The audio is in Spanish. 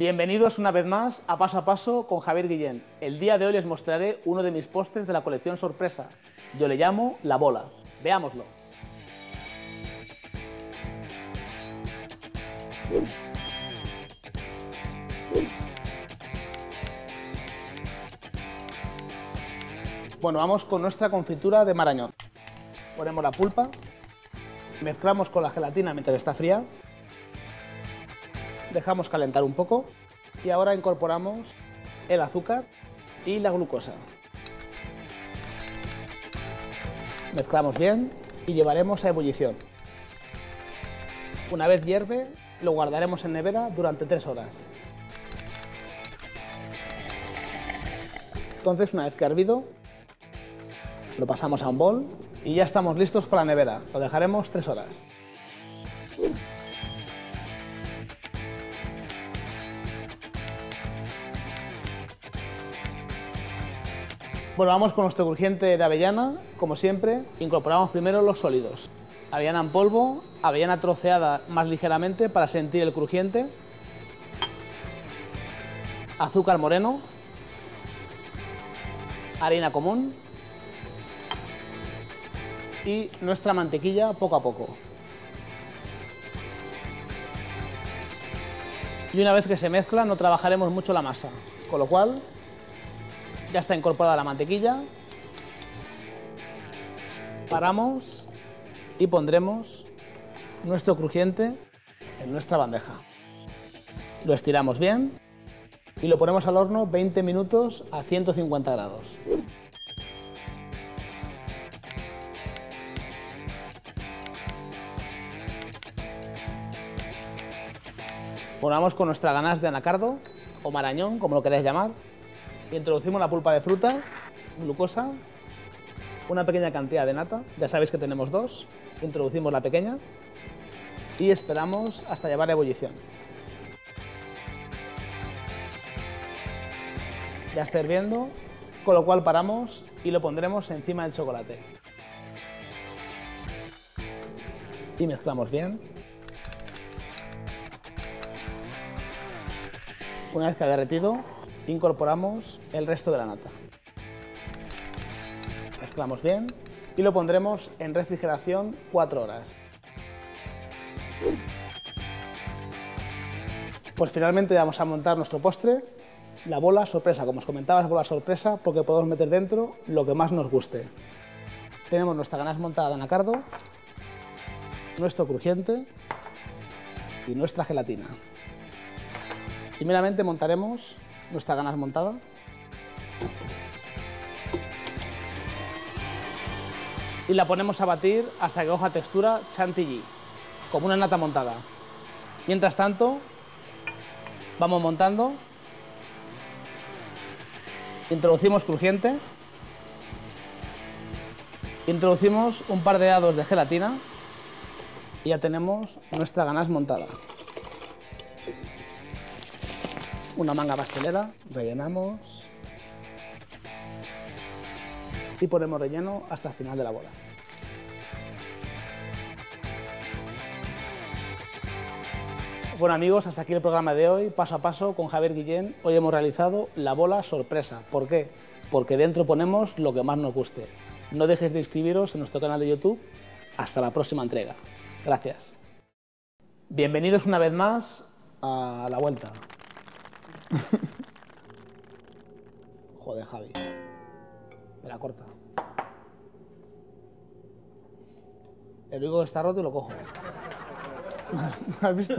Bienvenidos una vez más a Paso con Javier Guillén. El día de hoy les mostraré uno de mis postres de la colección sorpresa. Yo le llamo la bola. Veámoslo. Bueno, vamos con nuestra confitura de marañón. Ponemos la pulpa, mezclamos con la gelatina mientras está fría, dejamos calentar un poco y ahora incorporamos el azúcar y la glucosa. Mezclamos bien y llevaremos a ebullición. Una vez hierve, lo guardaremos en nevera durante 3 horas. Entonces, una vez que ha hervido, lo pasamos a un bol y ya estamos listos para la nevera. Lo dejaremos 3 horas. Bueno, vamos con nuestro crujiente de avellana. Como siempre, incorporamos primero los sólidos. Avellana en polvo, avellana troceada más ligeramente para sentir el crujiente, azúcar moreno, harina común y nuestra mantequilla poco a poco. Y una vez que se mezcla no trabajaremos mucho la masa, con lo cual ya está incorporada la mantequilla. Paramos y pondremos nuestro crujiente en nuestra bandeja. Lo estiramos bien y lo ponemos al horno 20 minutos a 150 grados. Bueno, vamos con nuestra ganache de anacardo o marañón, como lo queráis llamar. Introducimos la pulpa de fruta, glucosa, una pequeña cantidad de nata, ya sabéis que tenemos 2, introducimos la pequeña y esperamos hasta llevar a ebullición. Ya está hirviendo, con lo cual paramos y lo pondremos encima del chocolate. Y mezclamos bien. Una vez que ha derretido, incorporamos el resto de la nata. Mezclamos bien y lo pondremos en refrigeración 4 horas. Pues finalmente vamos a montar nuestro postre, la bola sorpresa. Como os comentaba, es bola sorpresa porque podemos meter dentro lo que más nos guste. Tenemos nuestra ganache montada de anacardo, nuestro crujiente y nuestra gelatina. Primeramente montaremos nuestra ganache montada. Y la ponemos a batir hasta que coja textura chantilly, como una nata montada. Mientras tanto, vamos montando. Introducimos crujiente. Introducimos un par de dados de gelatina. Y ya tenemos nuestra ganache montada. Una manga pastelera, rellenamos y ponemos relleno hasta el final de la bola. Bueno amigos, hasta aquí el programa de hoy, paso a paso con Javier Guillén. Hoy hemos realizado la bola sorpresa. ¿Por qué? Porque dentro ponemos lo que más nos guste. No dejéis de inscribiros en nuestro canal de YouTube. Hasta la próxima entrega. Gracias. Bienvenidos una vez más a la vuelta. Joder, Javi. Me la corta. El único que está roto y lo cojo. ¿Has visto?